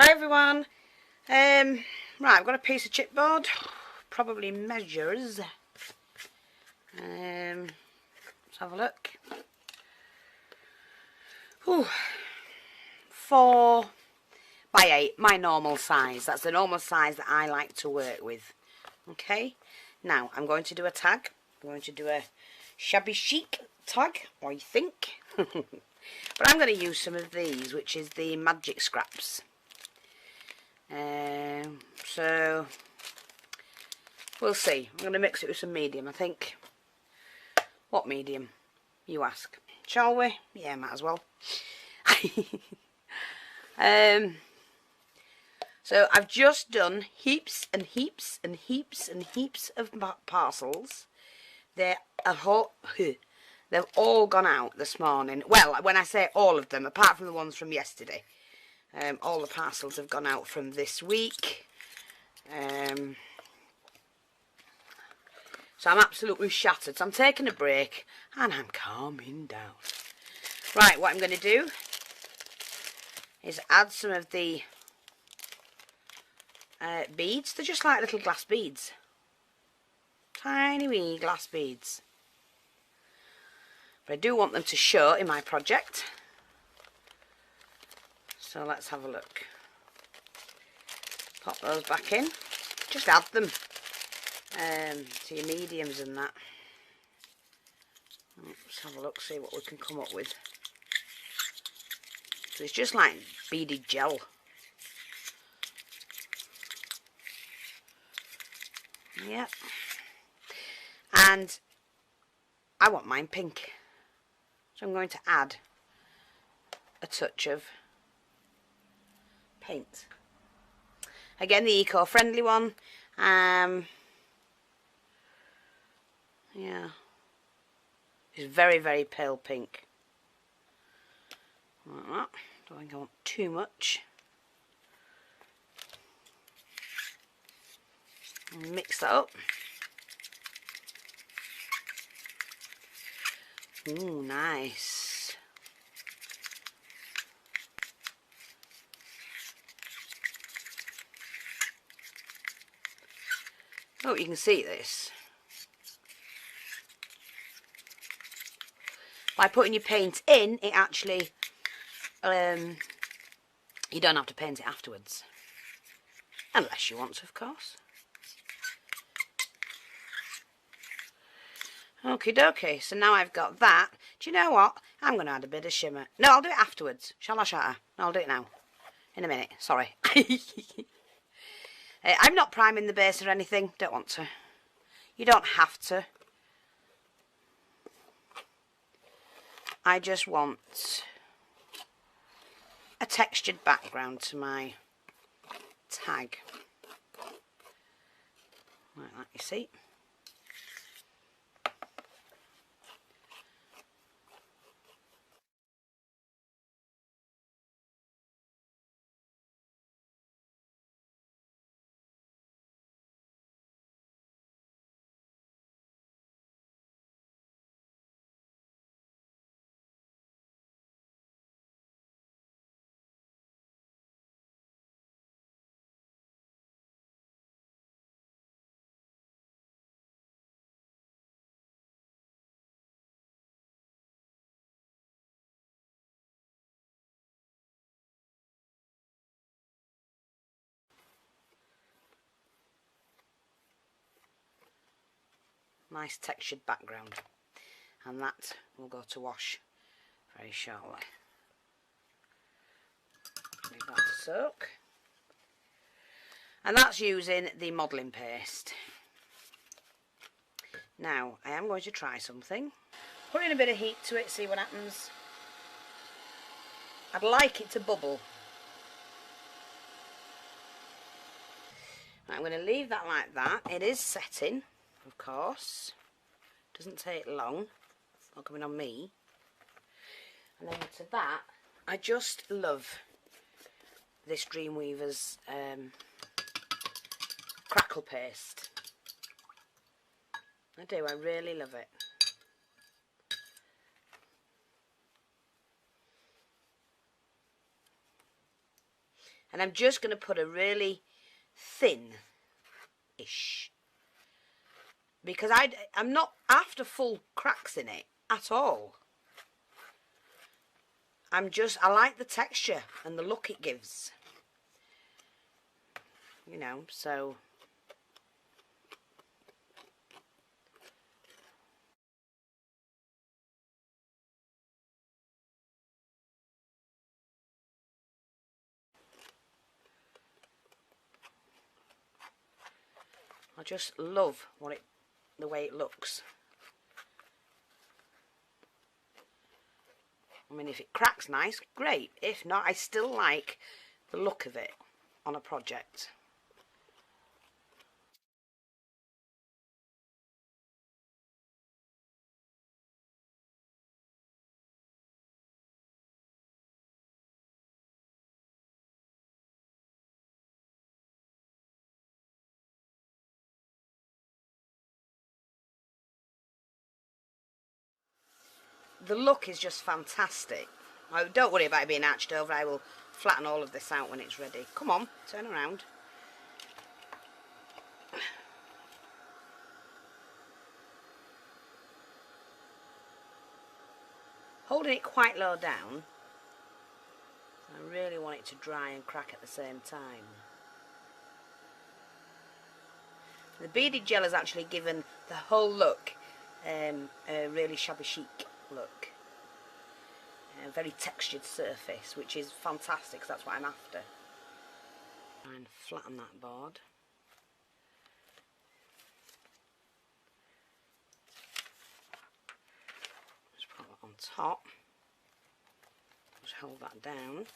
Hi everyone. Right, I've got a piece of chipboard, probably measures. Let's have a look. Ooh, 4 by 8, my normal size. That's the normal size that I like to work with. Okay, now I'm going to do a tag. I'm going to do a shabby chic tag, I think. But I'm going to use some of these, which is the magic scraps. So we'll see. I'm going to mix it with some medium, I think. What medium, you ask? Shall we? Yeah, might as well. So I've just done heaps and heaps and heaps and heaps of parcels. They've all gone out this morning. Well, when I say all of them, apart from the ones from yesterday. All the parcels have gone out from this week. So I'm absolutely shattered. So I'm taking a break and I'm calming down. Right, what I'm going to do is add some of the beads. They're just like little glass beads. Tiny wee glass beads. But I do want them to show in my project. So let's have a look. Pop those back in. Just add them to your mediums and that. Let's have a look, see what we can come up with. So it's just like beaded gel. Yep. And I want mine pink. So I'm going to add a touch of paint. Again, the eco-friendly one. Yeah. It's very, very pale pink. Like that. Don't think I want too much. Mix that up. Ooh, nice. Oh, you can see this. By putting your paint in, it actually, you don't have to paint it afterwards. Unless you want to, of course. Okie dokie, so now I've got that. Do you know what? I'm going to add a bit of shimmer. No, I'll do it afterwards. Shall I, Shatter? No, I'll do it now. In a minute, sorry. I'm not priming the base or anything. Don't want to. You don't have to. I just want a textured background to my tag. Like that, you see. Nice textured background, and that will go to wash very shortly. Leave that to soak, and that's using the modelling paste. Now I am going to try something, put in a bit of heat to it, see what happens. I'd like it to bubble. I'm going to leave that like that. It is setting, of course. Doesn't take long. It's not coming on me. And then to that, I just love this Dreamweaver's Crackle paste. I do. I really love it. And I'm just going to put a really thin-ish, because I'm not after full cracks in it at all. I like the texture and the look it gives, you know, so. I just love the way it looks. I mean, if it cracks nice, great. If not, I still like the look of it on a project. The look is just fantastic. Oh, don't worry about it being arched over. I will flatten all of this out when it's ready. Come on, turn around. Holding it quite low down. I really want it to dry and crack at the same time. The beaded gel has actually given the whole look a really shabby chic look. A very textured surface, which is fantastic, because that's what I'm after. And flatten that board. Just put that on top. Just hold that down.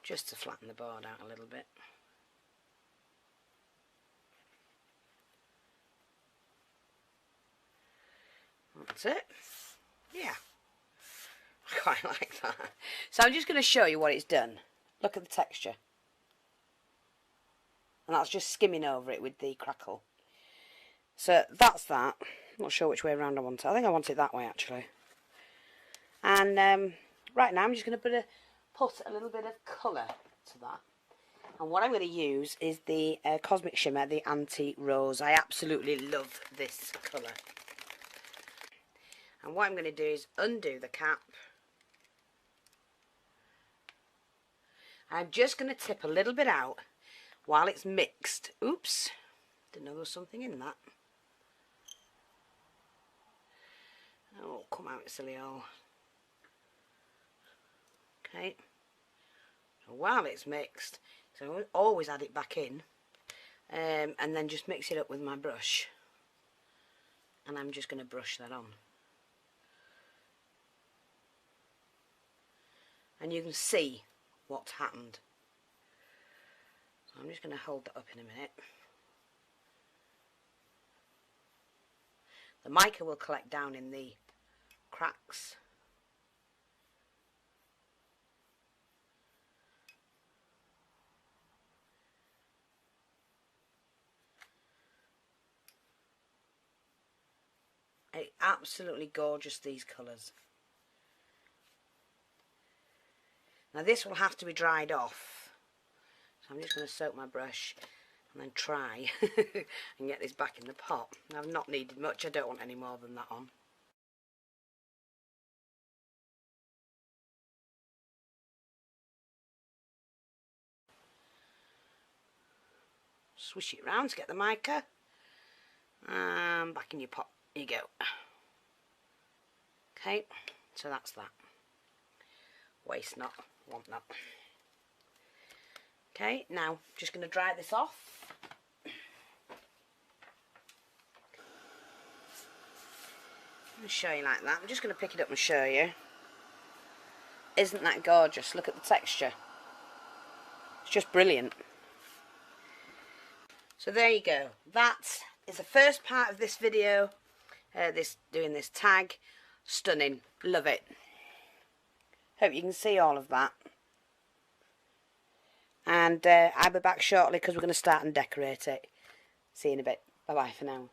Just to flatten the board out a little bit. That's it. Yeah. I quite like that. So I'm just going to show you what it's done. Look at the texture. And that's just skimming over it with the Crackle. So that's that. I'm not sure which way around I want it. I think I want it that way, actually. And right now I'm just going to put a little bit of colour to that. And what I'm going to use is the Cosmic Shimmer, the Anti-Rose. I absolutely love this colour. And what I'm going to do is undo the cap. I'm just going to tip a little bit out while it's mixed. Oops, didn't know there was something in that. Oh, come out, silly old. Okay. So while it's mixed, so I always add it back in, and then just mix it up with my brush. And I'm just going to brush that on. And you can see what's happened. So I'm just going to hold that up in a minute. The mica will collect down in the cracks. Absolutely gorgeous, these colours. Now this will have to be dried off, so I'm just going to soak my brush and then try and get this back in the pot. I've not needed much, I don't want any more than that on. Swish it round to get the mica, and back in your pot you go. Okay, so that's that. Waste not, want not. Okay, now just going to dry this off. I'll show you like that. I'm just going to pick it up and show you. Isn't that gorgeous? Look at the texture. It's just brilliant. So there you go. That is the first part of this video. Doing this tag. Stunning. Love it. Hope you can see all of that. And I'll be back shortly because we're going to start and decorate it. See you in a bit. Bye bye for now.